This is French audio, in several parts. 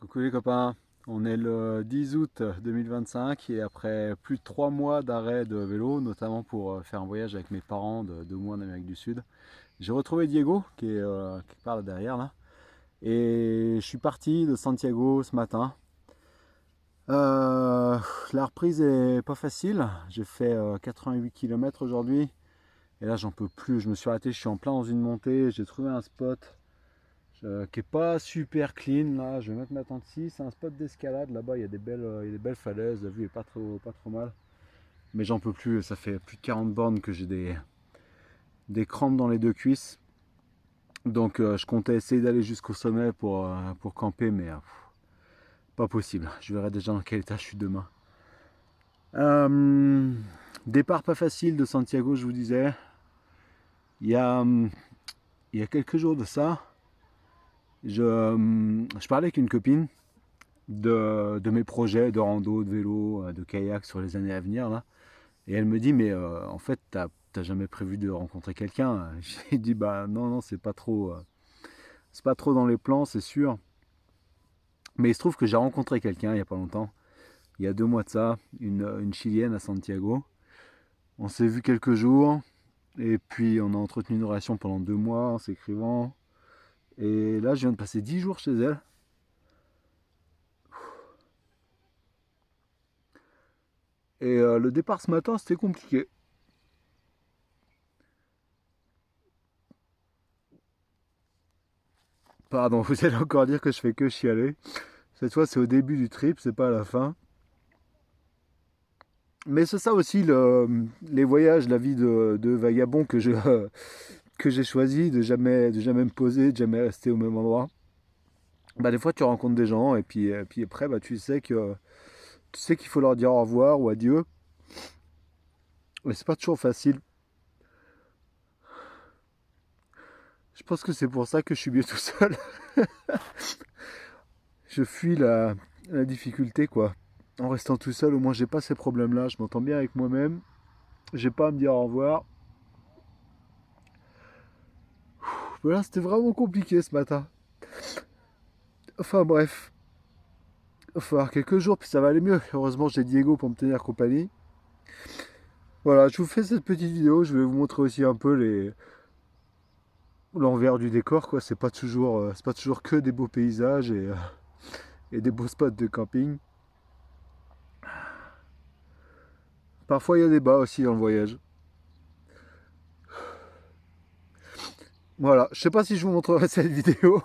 Coucou les copains, on est le 10 août 2025 et après plus de 3 mois d'arrêt de vélo, notamment pour faire un voyage avec mes parents de 2 mois en Amérique du Sud, j'ai retrouvé Diego qui est quelque part là derrière là et je suis parti de Santiago ce matin. Euh, la reprise est pas facile, j'ai fait 88 km aujourd'hui et là j'en peux plus, je me suis arrêté, je suis en plein dans une montée, j'ai trouvé un spot qui est pas super clean là. Je vais mettre ma tente ici, c'est un spot d'escalade là-bas, il y a des belles falaises, la vue est pas trop mal. Mais j'en peux plus, ça fait plus de 40 bornes que j'ai des crampes dans les deux cuisses. Donc je comptais essayer d'aller jusqu'au sommet pour camper, mais pas possible. Je verrai déjà dans quel état je suis demain. Euh, Départ pas facile de Santiago, je vous disais. Il y a, il y a quelques jours de ça, je parlais avec une copine de mes projets de rando, de vélo, de kayak sur les années à venir là. Et elle me dit mais en fait t'as jamais prévu de rencontrer quelqu'un? J'ai dit bah non c'est pas trop dans les plans c'est sûr. Mais il se trouve que j'ai rencontré quelqu'un il y a pas longtemps, il y a 2 mois de ça, une Chilienne à Santiago. On s'est vu quelques jours et puis on a entretenu une relation pendant 2 mois en s'écrivant. Et là je viens de passer 10 jours chez elle. Et le départ ce matin c'était compliqué. Pardon, vous allez encore dire que je fais que chialer. Cette fois, c'est au début du trip, c'est pas à la fin. Mais c'est ça aussi les voyages, la vie de vagabond que j'ai choisi, de jamais me poser, de jamais rester au même endroit. Bah, des fois, tu rencontres des gens et puis après, bah, tu sais qu'il faut leur dire au revoir ou adieu. Mais c'est pas toujours facile. Je pense que c'est pour ça que je suis bien tout seul. Je fuis la difficulté, quoi. En restant tout seul, au moins j'ai pas ces problèmes-là. Je m'entends bien avec moi-même. J'ai pas à me dire au revoir. Voilà, c'était vraiment compliqué ce matin. Enfin bref, il va falloir quelques jours puis ça va aller mieux. Heureusement j'ai Diego pour me tenir compagnie. Voilà, je vous fais cette petite vidéo. Je vais vous montrer aussi un peu l'envers du décor, quoi. C'est pas toujours que des beaux paysages et des beaux spots de camping. Parfois il y a des bas aussi dans le voyage. Voilà, je sais pas si je vous montrerai cette vidéo,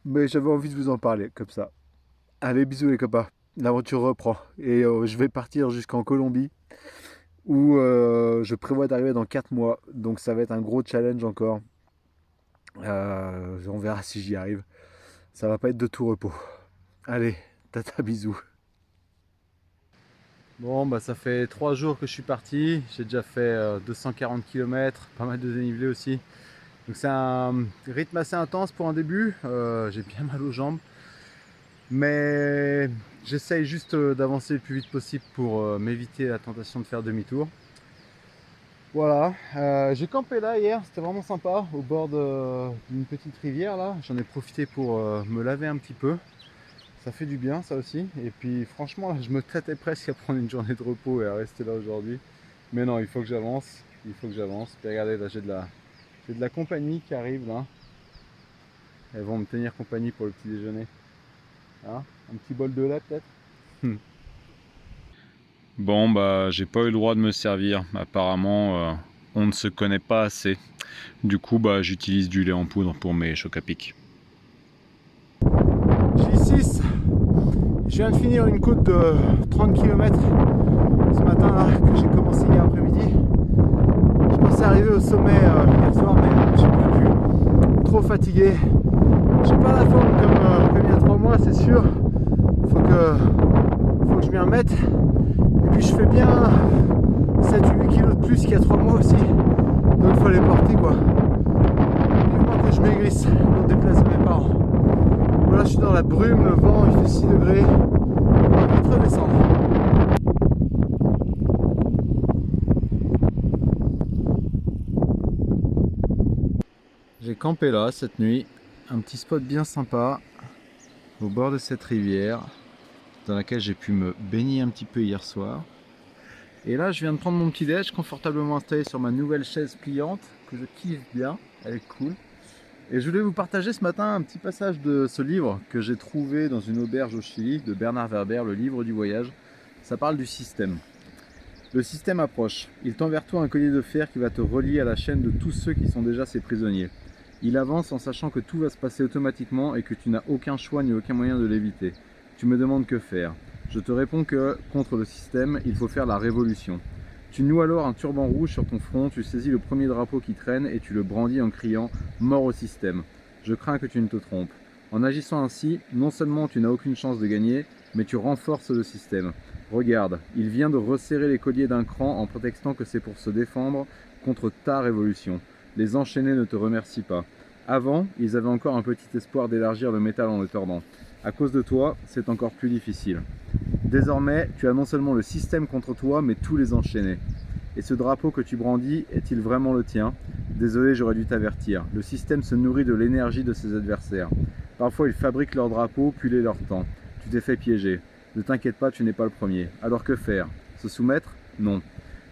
mais j'avais envie de vous en parler comme ça. Allez, bisous les copains, l'aventure reprend et je vais partir jusqu'en Colombie où je prévois d'arriver dans 4 mois, donc ça va être un gros challenge encore. On verra si j'y arrive, ça va pas être de tout repos. Allez, tata, bisous. Bon, bah ça fait 3 jours que je suis parti, j'ai déjà fait 240 km, pas mal de dénivelé aussi. Donc c'est un rythme assez intense pour un début, j'ai bien mal aux jambes. Mais j'essaye juste d'avancer le plus vite possible pour m'éviter la tentation de faire demi-tour. Voilà, j'ai campé là hier, c'était vraiment sympa, au bord d'une petite rivière là. J'en ai profité pour me laver un petit peu. Ça fait du bien ça aussi. Et puis franchement là, je me tâtais presque à prendre une journée de repos et à rester là aujourd'hui. Mais non, il faut que j'avance, il faut que j'avance. Puis regardez là, j'ai de la compagnie qui arrive là. Elles vont me tenir compagnie pour le petit déjeuner. Hein, un petit bol de lait peut-être. Bon, bah, j'ai pas eu le droit de me servir. Apparemment, on ne se connaît pas assez. Du coup, bah, j'utilise du lait en poudre pour mes chocs à pic. J6, je viens de finir une côte de 30 km ce matin là, que j'ai commencé hier après-midi. Je pensais arriver au sommet hier soir, mais j'ai pas pu. Trop fatigué. J'ai pas la forme comme il y a 3 mois, c'est sûr. Faut que je m'y remette. Et puis je fais bien 7-8 kg de plus qu'il y a 3 mois aussi. Donc il faut les porter quoi. Vivement que je maigrisse, on déplace à mes parents. Voilà, je suis dans la brume, le vent, il fait 6 degrés. On va vite redescendre. J'ai campé là cette nuit, un petit spot bien sympa. au bord de cette rivière dans laquelle j'ai pu me baigner un petit peu hier soir. Et là je viens de prendre mon petit déj confortablement installé sur ma nouvelle chaise pliante que je kiffe bien, elle est cool. Et je voulais vous partager ce matin un petit passage de ce livre que j'ai trouvé dans une auberge au Chili de Bernard Werber, le livre du voyage. Ça parle du système. Le système approche. Il tend vers toi un collier de fer qui va te relier à la chaîne de tous ceux qui sont déjà ses prisonniers. Il avance en sachant que tout va se passer automatiquement et que tu n'as aucun choix ni aucun moyen de l'éviter. Tu me demandes que faire. Je te réponds que, contre le système, il faut faire la révolution. Tu noues alors un turban rouge sur ton front, tu saisis le premier drapeau qui traîne et tu le brandis en criant « Mort au système ». Je crains que tu ne te trompes. En agissant ainsi, non seulement tu n'as aucune chance de gagner, mais tu renforces le système. Regarde, il vient de resserrer les colliers d'un cran en prétextant que c'est pour se défendre contre ta révolution. Les enchaînés ne te remercient pas. Avant, ils avaient encore un petit espoir d'élargir le métal en le tordant. À cause de toi, c'est encore plus difficile. Désormais, tu as non seulement le système contre toi, mais tous les enchaînés. Et ce drapeau que tu brandis, est-il vraiment le tien? Désolé, j'aurais dû t'avertir. Le système se nourrit de l'énergie de ses adversaires. Parfois, ils fabriquent leurs drapeaux, puis les leur tend. Tu t'es fait piéger. Ne t'inquiète pas, tu n'es pas le premier. Alors que faire? Se soumettre? Non.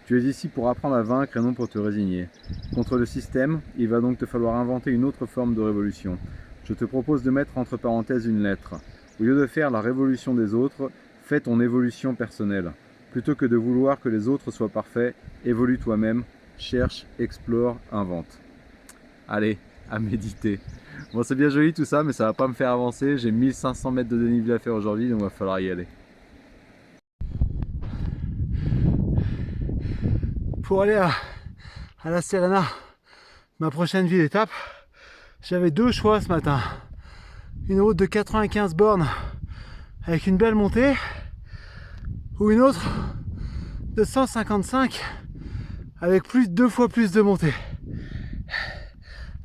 Tu es ici pour apprendre à vaincre et non pour te résigner. Contre le système, il va donc te falloir inventer une autre forme de révolution. Je te propose de mettre entre parenthèses une lettre. Au lieu de faire la révolution des autres, fais ton évolution personnelle. Plutôt que de vouloir que les autres soient parfaits, évolue toi-même, cherche, explore, invente. Allez, à méditer. Bon, c'est bien joli tout ça, mais ça va pas me faire avancer. J'ai 1500 mètres de dénivelé à faire aujourd'hui, donc il va falloir y aller. Pour aller à La Serena, ma prochaine ville étape, j'avais deux choix ce matin. Une route de 95 bornes avec une belle montée, ou une autre de 155 avec deux fois plus de montée.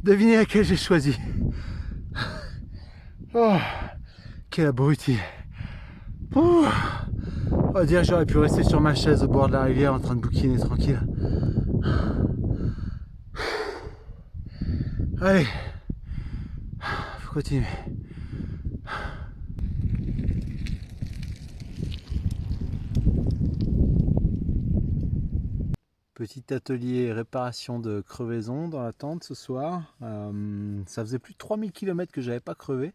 Devinez laquelle j'ai choisi. Oh, quel abruti. Oh, on va dire que j'aurais pu rester sur ma chaise au bord de la rivière en train de bouquiner tranquille. Allez, faut continuer. Petit atelier réparation de crevaison dans la tente ce soir. Ça faisait plus de 3000 km que j'avais pas crevé.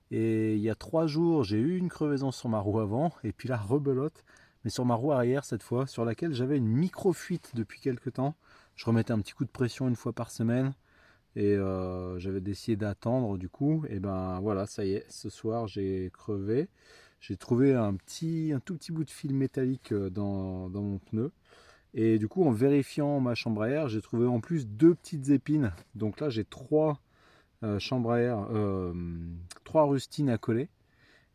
Et il y a 3 jours, j'ai eu une crevaison sur ma roue avant. Et puis là, rebelote. Mais sur ma roue arrière cette fois, sur laquelle j'avais une micro-fuite depuis quelques temps. Je remettais un petit coup de pression une fois par semaine. Et j'avais décidé d'attendre du coup. Et ben voilà, ça y est, ce soir j'ai crevé. J'ai trouvé un tout petit bout de fil métallique dans mon pneu. Et du coup, en vérifiant ma chambre à air, j'ai trouvé en plus 2 petites épines. Donc là, j'ai 3 chambres à air, 3 rustines à coller.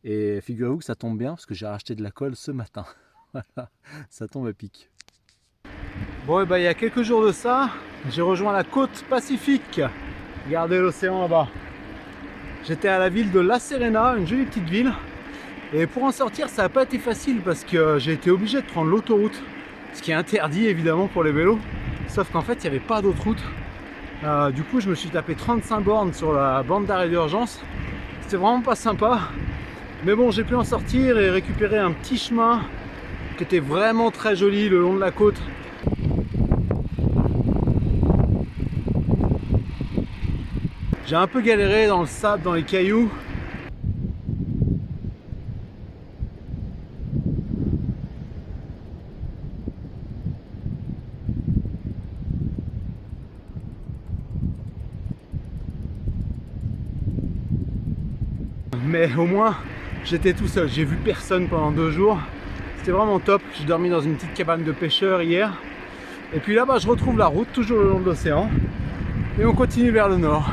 Et figurez-vous que ça tombe bien parce que j'ai racheté de la colle ce matin. Voilà, ça tombe à pic. Bon, et ben, il y a quelques jours de ça, j'ai rejoint la côte Pacifique. Regardez l'océan là-bas. J'étais à la ville de La Serena, une jolie petite ville. Et pour en sortir, ça n'a pas été facile parce que j'ai été obligé de prendre l'autoroute. Ce qui est interdit évidemment pour les vélos, sauf qu'en fait il n'y avait pas d'autre route. Du coup je me suis tapé 35 bornes sur la bande d'arrêt d'urgence. C'était vraiment pas sympa. Mais bon, j'ai pu en sortir et récupérer un petit chemin qui était vraiment très joli le long de la côte. J'ai un peu galéré dans le sable, dans les cailloux. Mais au moins j'étais tout seul, j'ai vu personne pendant 2 jours. C'était vraiment top. J'ai dormi dans une petite cabane de pêcheurs hier. Et puis là-bas je retrouve la route, toujours le long de l'océan. Et on continue vers le nord.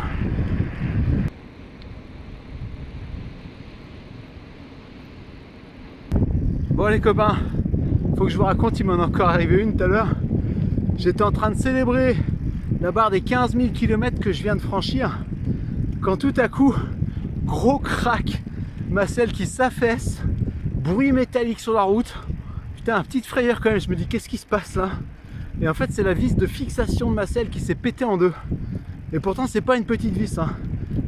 Bon les copains, faut que je vous raconte, il m'en est encore arrivé une tout à l'heure. J'étais en train de célébrer la barre des 15 000 km que je viens de franchir. Quand tout à coup, gros crack, ma selle qui s'affaisse, bruit métallique sur la route. Putain, une petite frayeur quand même, je me dis qu'est-ce qui se passe là? Et en fait c'est la vis de fixation de ma selle qui s'est pétée en 2. Et pourtant c'est pas une petite vis hein.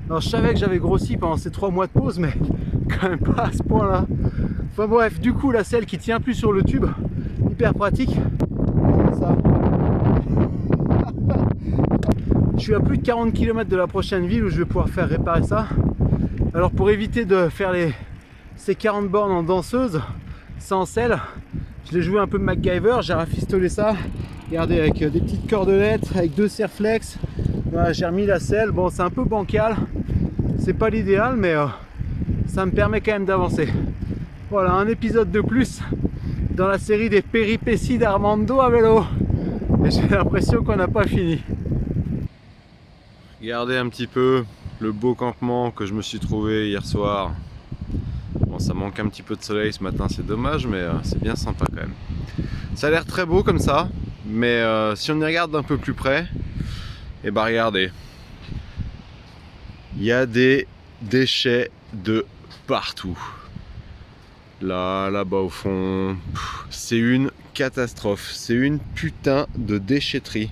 Alors je savais que j'avais grossi pendant ces 3 mois de pause, mais quand même pas à ce point là. Enfin bref, du coup la selle qui tient plus sur le tube, hyper pratique. Ça. Je suis à plus de 40 km de la prochaine ville où je vais pouvoir faire réparer ça. Alors pour éviter de faire ces 40 bornes en danseuse, sans selle, je l'ai joué un peu MacGyver, j'ai rafistolé ça. Regardez, avec des petites cordelettes, avec 2 serre-flex. Voilà, j'ai remis la selle. Bon, c'est un peu bancal, c'est pas l'idéal, mais ça me permet quand même d'avancer. Voilà, un épisode de plus dans la série des péripéties d'Armando à vélo. Et j'ai l'impression qu'on n'a pas fini. Regardez un petit peu le beau campement que je me suis trouvé hier soir. Bon, ça manque un petit peu de soleil ce matin, c'est dommage, mais c'est bien sympa quand même. Ça a l'air très beau comme ça, mais si on y regarde d'un peu plus près, et bah regardez, il y a des déchets de partout. Là, là-bas au fond, c'est une catastrophe, c'est une putain de déchetterie.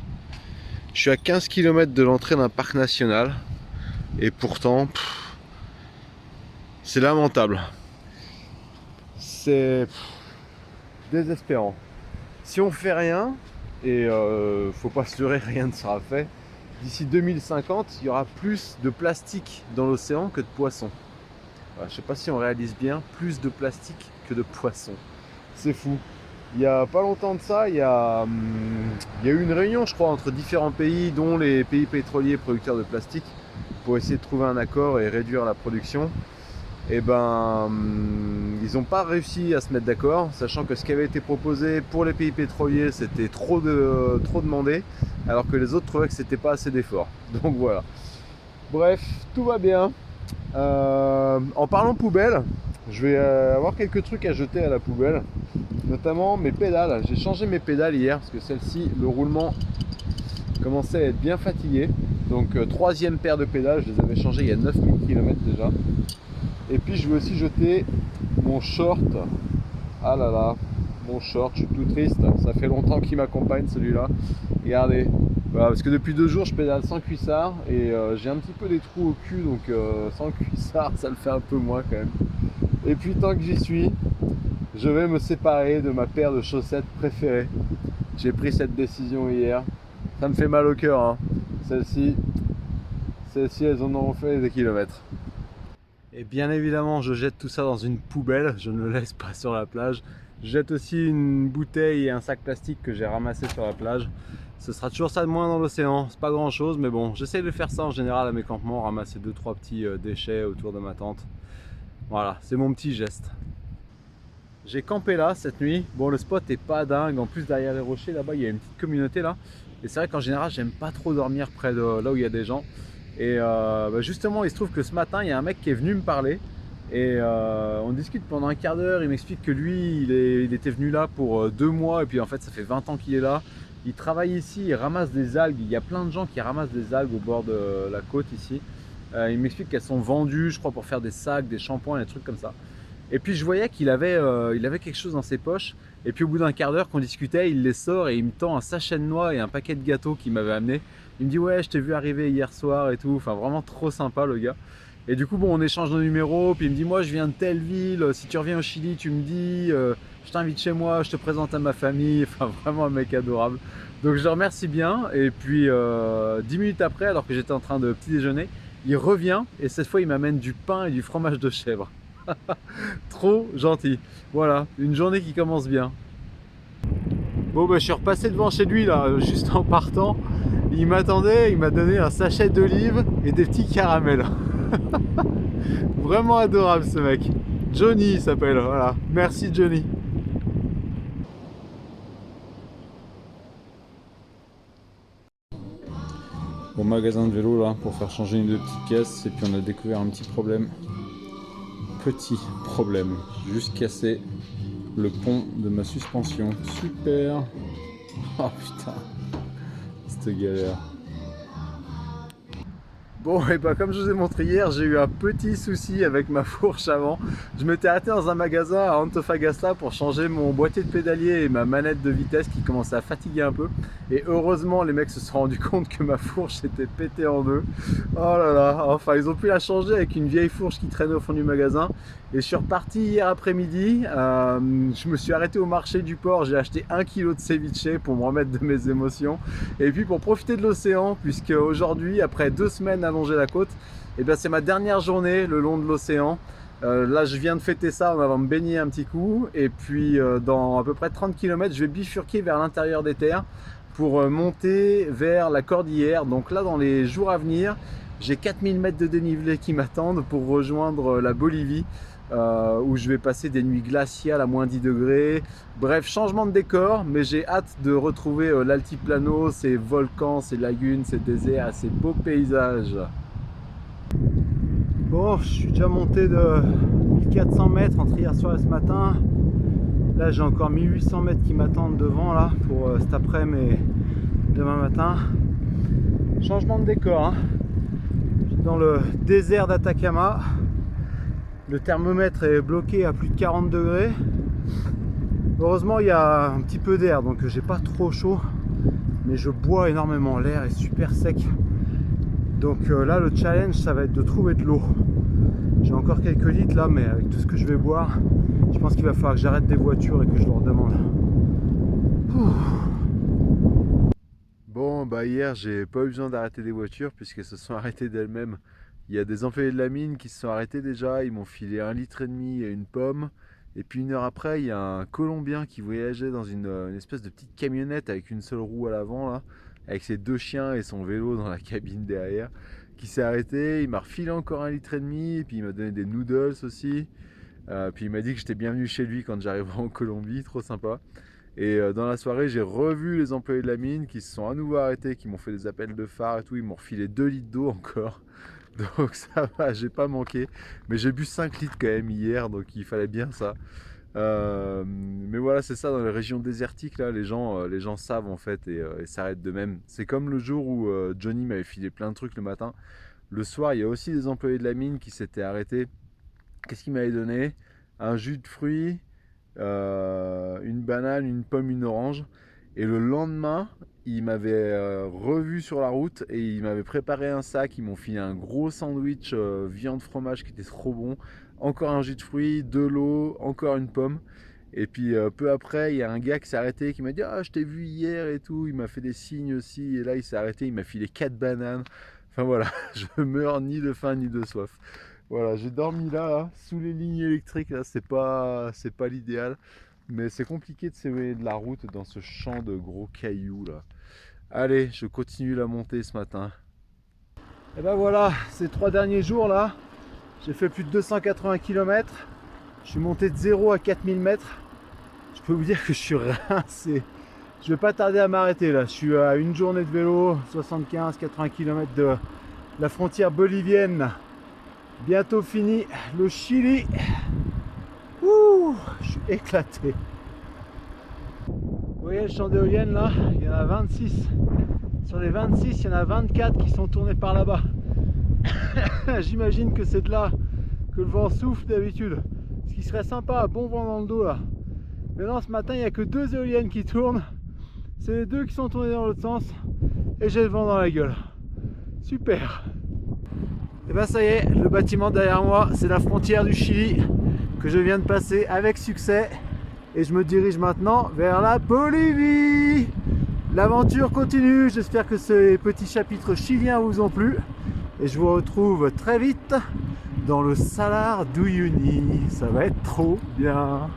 Je suis à 15 km de l'entrée d'un parc national, et pourtant, c'est lamentable. C'est désespérant. Si on fait rien, et faut pas se leurrer, rien ne sera fait, d'ici 2050, il y aura plus de plastique dans l'océan que de poissons. Voilà, je sais pas si on réalise bien, plus de plastique que de poissons. C'est fou. Il y a pas longtemps de ça, il y a eu une réunion, je crois, entre différents pays, dont les pays pétroliers producteurs de plastique, pour essayer de trouver un accord et réduire la production. Et ben, ils n'ont pas réussi à se mettre d'accord, sachant que ce qui avait été proposé pour les pays pétroliers, c'était trop demandé, alors que les autres trouvaient que c'était pas assez d'efforts. Donc voilà. Bref, tout va bien. En parlant poubelle, je vais avoir quelques trucs à jeter à la poubelle, notamment mes pédales. J'ai changé mes pédales hier parce que celle-ci, le roulement commençait à être bien fatigué. Donc troisième paire de pédales, je les avais changées il y a 9000 km déjà. Et puis je vais aussi jeter mon short. Ah là là, mon short, je suis tout triste. Ça fait longtemps qu'il m'accompagne celui-là. Regardez. Voilà, parce que depuis 2 jours je pédale sans cuissard et j'ai un petit peu des trous au cul, donc sans cuissard ça le fait un peu moins quand même. Et puis tant que j'y suis, je vais me séparer de ma paire de chaussettes préférées. J'ai pris cette décision hier. Ça me fait mal au cœur, hein. Celles-ci, elles en auront fait des kilomètres. Et bien évidemment, je jette tout ça dans une poubelle, je ne le laisse pas sur la plage. Je jette aussi une bouteille et un sac plastique que j'ai ramassé sur la plage. Ce sera toujours ça de moins dans l'océan, c'est pas grand chose, mais bon, j'essaie de faire ça en général à mes campements, ramasser 2-3 petits déchets autour de ma tente. Voilà, c'est mon petit geste. J'ai campé là cette nuit. Bon, le spot est pas dingue, en plus derrière les rochers là-bas il y a une petite communauté là. Et c'est vrai qu'en général j'aime pas trop dormir près de là où il y a des gens. Et justement il se trouve que ce matin il y a un mec qui est venu me parler. Et on discute pendant un quart d'heure, il m'explique que lui il était venu là pour 2 mois et puis en fait ça fait 20 ans qu'il est là. Il travaille ici, il ramasse des algues, il y a plein de gens qui ramassent des algues au bord de la côte ici. Il m'explique qu'elles sont vendues je crois pour faire des sacs, des shampoings, des trucs comme ça. Et puis je voyais qu'il avait, quelque chose dans ses poches. Et puis au bout d'un quart d'heure qu'on discutait, il les sort et il me tend un sachet de noix et un paquet de gâteaux qu'il m'avait amené. Il me dit ouais je t'ai vu arriver hier soir et tout, enfin vraiment trop sympa le gars. Et du coup bon on échange nos numéros, puis il me dit moi je viens de telle ville, si tu reviens au Chili tu me dis, je t'invite chez moi, je te présente à ma famille, enfin vraiment un mec adorable. Donc je le remercie bien et puis 10 minutes après alors que j'étais en train de petit déjeuner, il revient et cette fois il m'amène du pain et du fromage de chèvre. Trop gentil. Voilà, une journée qui commence bien. Bon bah je suis repassé devant chez lui là, juste en partant. Il m'attendait, il m'a donné un sachet d'olives et des petits caramels. Vraiment adorable ce mec. Johnny il s'appelle, voilà. Merci Johnny. Bon magasin de vélo là pour faire changer une ou deux petites pièces et puis on a découvert un petit problème. Petit problème, juste cassé le pont de ma suspension. Super. Oh putain, cette galère. Bon, et bah comme je vous ai montré hier, j'ai eu un petit souci avec ma fourche avant. Je m'étais arrêté dans un magasin à Antofagasta pour changer mon boîtier de pédalier et ma manette de vitesse qui commençait à fatiguer un peu. Et heureusement, les mecs se sont rendus compte que ma fourche était pétée en deux. Oh là là, enfin ils ont pu la changer avec une vieille fourche qui traînait au fond du magasin. Et je suis reparti hier après-midi, je me suis arrêté au marché du port, j'ai acheté 1 kg de ceviche pour me remettre de mes émotions. Et puis pour profiter de l'océan, puisque aujourd'hui, après 2 semaines à longer la côte, et bien c'est ma dernière journée le long de l'océan. Là je viens de fêter ça en allant me baigner un petit coup. Et puis dans à peu près 30 km, je vais bifurquer vers l'intérieur des terres pour monter vers la cordillère. Donc là dans les jours à venir, j'ai 4000 mètres de dénivelé qui m'attendent pour rejoindre la Bolivie. Où je vais passer des nuits glaciales à moins 10 degrés. Bref, changement de décor, mais j'ai hâte de retrouver l'altiplano, ces volcans, ces lagunes, ces déserts, ces beaux paysages. Bon, je suis déjà monté de 1400 mètres entre hier soir et ce matin. Là, j'ai encore 1800 mètres qui m'attendent devant là pour cet après-midi et demain matin. Changement de décor, hein. Je suis dans le désert d'Atacama. Le thermomètre est bloqué à plus de 40 degrés. Heureusement il y a un petit peu d'air donc j'ai pas trop chaud, mais je bois énormément, l'air est super sec. Donc là le challenge ça va être de trouver de l'eau. J'ai encore quelques litres là, mais avec tout ce que je vais boire, je pense qu'il va falloir que j'arrête des voitures et que je leur demande. Bon bah hier j'ai pas eu besoin d'arrêter des voitures puisqu'elles se sont arrêtées d'elles-mêmes. Il y a des employés de la mine qui se sont arrêtés déjà, ils m'ont filé 1,5 litre et une pomme. Et puis 1 heure après, il y a un Colombien qui voyageait dans une espèce de petite camionnette avec une seule roue à l'avant, là, avec ses 2 chiens et son vélo dans la cabine derrière, qui s'est arrêté. Il m'a refilé encore 1,5 litre, et puis il m'a donné des noodles aussi. Puis il m'a dit que j'étais bienvenu chez lui quand j'arriverai en Colombie, trop sympa. Et dans la soirée, j'ai revu les employés de la mine qui se sont à nouveau arrêtés, qui m'ont fait des appels de phare et tout. Ils m'ont refilé 2 litres d'eau encore. Donc ça va, j'ai pas manqué. Mais j'ai bu 5 litres quand même hier, donc il fallait bien ça. Mais voilà, c'est ça, dans les régions désertiques, là, les gens savent en fait et s'arrêtent d'eux-mêmes. C'est comme le jour où Johnny m'avait filé plein de trucs le matin. Le soir, il y a aussi des employés de la mine qui s'étaient arrêtés. Qu'est-ce qu'il m'avait donné? Un jus de fruits, une banane, une pomme, une orange. Et le lendemain, il m'avait revu sur la route et il m'avait préparé un sac. Ils m'ont filé un gros sandwich viande fromage qui était trop bon. Encore un jus de fruits, de l'eau, encore une pomme. Et puis peu après, il y a un gars qui s'est arrêté, qui m'a dit « Ah, je t'ai vu hier et tout ». Il m'a fait des signes aussi. Et là, il s'est arrêté, il m'a filé 4 bananes. Enfin voilà, je meurs ni de faim ni de soif. Voilà, j'ai dormi là, sous les lignes électriques. Là, c'est pas l'idéal. Mais c'est compliqué de s'éloigner de la route dans ce champ de gros cailloux là. Allez, je continue la montée ce matin. Et ben voilà, ces 3 derniers jours là, j'ai fait plus de 280 km. Je suis monté de 0 à 4000 mètres. Je peux vous dire que je suis rincé. Je vais pas tarder à m'arrêter là. Je suis à une journée de vélo, 75-80 km de la frontière bolivienne. Bientôt fini le Chili. Ouh, je suis éclaté. Vous voyez le champ d'éoliennes là, il y en a 26. Sur les 26, il y en a 24 qui sont tournés par là-bas. J'imagine que c'est de là que le vent souffle d'habitude. Ce qui serait sympa, bon vent dans le dos là. Mais non, ce matin, il n'y a que 2 éoliennes qui tournent. C'est les 2 qui sont tournées dans l'autre sens. Et j'ai le vent dans la gueule. Super. Et ben ça y est, le bâtiment derrière moi, c'est la frontière du Chili que je viens de passer avec succès. Et je me dirige maintenant vers la Bolivie. L'aventure continue, j'espère que ces petits chapitres chiliens vous ont plu. Et je vous retrouve très vite dans le Salar d'Uyuni. Ça va être trop bien.